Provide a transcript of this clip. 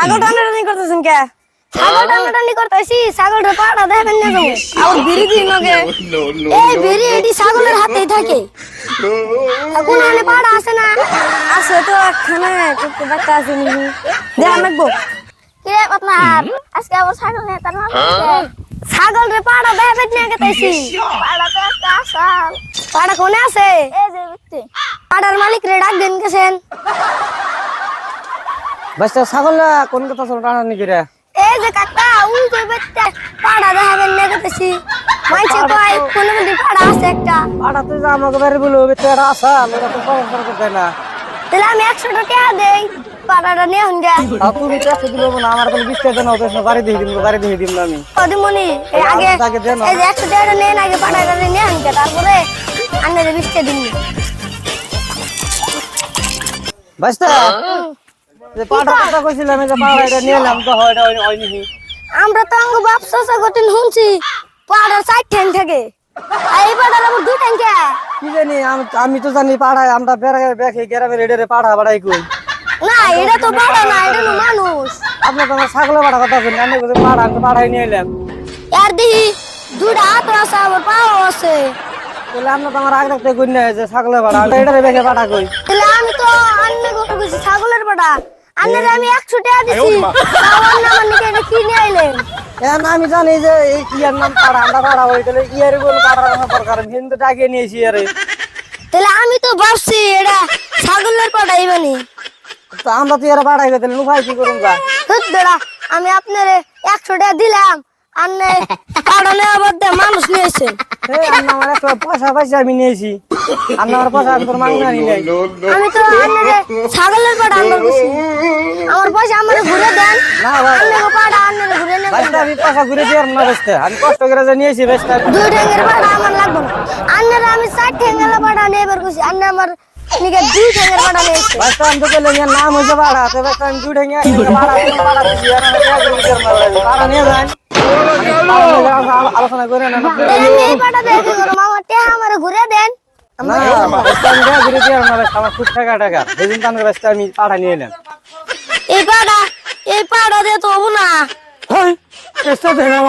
ছাগল টানাটানি করতেছেন কে? ছাগল টানাটানি করতেছি, ছাগলের পাড়া দেখেন না যাবো আর বিড়ি দিন লগে এই বিড়ি এটি ছাগলের হাতেই থাকে। এখন এনে পাড়া আছে না? আছে তো একখানে কুকুর বাচ্চা আছে নি দেখ লাগবো কে আপনার আজকে আবার ছাগল নিয়ে তার ছাগল রে পাড়া দেখেন না গেতেছি পাড়া তো একটা আসাল পাড়া কোনে আছে এই যে বুঝতে পাড়ার মালিক রে ডাক দেন গেছেন বাচ্চা ছাগল না কোন কথা চল টানানি করে এই যে কাকা ওই যে বেটা পাড়া দেখাবেন না গেতেছি মাইছে কই কোন মধ্যে পাড়া আছে একটা পাড়া তুই আমাকে বাড়ি বলো বেটা আসা আমরা তো খবর করতে না তাহলে আমি 100 টাকা দেই পাড়াটা নিয়ে হন গে তুমি টাকা দিলো না আমার কোনো 20 টাকা নাও তো গাড়ি দিয়ে দিম না আমি কদিমনি এই আগে এই যে 100 টাকা নেন আগে পাড়াটা নিয়ে হন গে তারপরে আন্নে 20 টাকা দিন বাচ্চা যে পাড়া কথা কইছিলাম যে পাড়া এটা নিলাম তো হয়নি আমরা তো আঙ্গ বাপ সসা গটিন হুনছি পাড়ার সাইড ঠ্যাং থেকে আর এই পাড়ার আবার দুই ঠ্যাং কে কি জানি আমি তো জানি পাড়ায় আমরা বেখে গ্রামের এডেরে পাড়া বাড়াই কই না এটা তো পাড়া না এটা তো মানুষ আপনি তো আমার ছাগলের পাড়া কথা কইলেন আমি কইছি পাড়া আমি পাড়াই নিয়ে এলাম আর দেখি দুইটা হাত আছে আবার পাও আছে তাহলে আমরা তো আমার আগে রাখতে কই না যে ছাগলের পাড়া এডেরে বেখে পাড়া কই তাহলে আমি তো আন্নে গটো কইছি ছাগলের পাড়া আন্নের আমি 100 টাকা দিছি আমার নাম নিকে এটা কি নিয়ে আইলেন এখন আমি জানি যে এই ইয়ার নাম পাড়া আমরা পাড়া বলি তাহলে ইয়ার কোন পাড়ার কোনো দরকার আমি কিন্তু টাকা নিয়েছি আরে তাহলে আমি তো ভাবছি এটা ছাগলের পাড়াই বানি তো আমরা তো এরা পাড়াই তাহলে নুফাই কি করুন যা ধুত বেড়া আমি আপনারে 100 টাকা দিলাম আন্নে পাড়া নেওয়া বাদে মানুষ নিয়েছে এই আমার একটা পয়সা আমি নিয়েছি আমার পয়সা আমি তোর মাংনা নি নাই আমি তো আন্নে ছাগলের পাড়া আনবার গেছি আমার পয়সা আমারে ঘুরে দেন না ভাই আন্নে পাড়া আন্নে ঘুরে নেব ভাই আমি পয়সা ঘুরে দিয়ে না বেচতে আমি কষ্ট করে যে নিয়েছি বেচতে দুই ঠ্যাঙ্গের পাড়া আমার লাগবে না আন্নের আমি 4 ঠ্যাঙ্গের পাড়া নেবার গেছি আন্নে আমার নিকে দুই ঠ্যাঙ্গের পাড়া নিয়েছে ভাই তো আমি তো কইলে এর নাম হইছে পাড়া তো বেচতে আমি দুই ঠেঙ্গে পাড়া দিছি আর আমি পাড়া নিয়ে যাই আলোচনা করে না তাহলে আমি এই পাড়া দেখে গেলাম আমার টেহা আমারে ঘুরে দেন না ঘুরে দিয়ে আমার খুব টাকা এই জন্য আমি বেচতে আমি পাড়া নিয়ে এলাম এই পাড়া দিয়ে তো হবো না Hey, esta de la